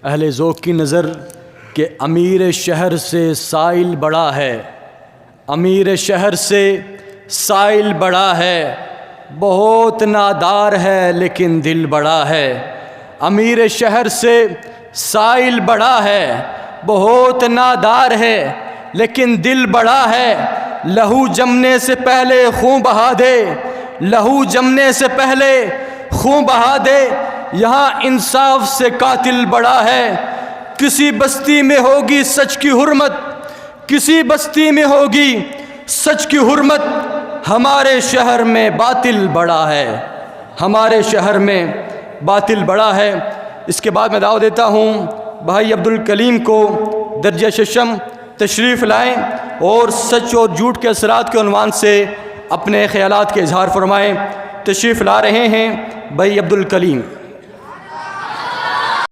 अहले ज़ौक़ की नज़र कि अमीर शहर से साइल बड़ा है, अमीर शहर से साइल बड़ा है, बहुत नादार है लेकिन दिल बड़ा है। अमीर शहर से साइल बड़ा है, बहुत नादार है लेकिन दिल बड़ा है। लहू जमने से पहले खून बहा दे, लहू जमने से पहले खून बहा दे। यहाँ इंसाफ से कातिल बड़ा है। किसी बस्ती में होगी सच की हुर्मत, किसी बस्ती में होगी सच की हुर्मत। हमारे शहर में बातिल बड़ा है, हमारे शहर में बातिल बड़ा है। इसके बाद मैं दावत देता हूँ भाई अब्दुल कलीम को दर्जा शशम तशरीफ़ लाएँ और सच और झूठ के असरात के उन्वान से अपने ख़यालात के इजहार फरमाएँ। तशरीफ़ ला रहे हैं भाई अब्दुल कलीम।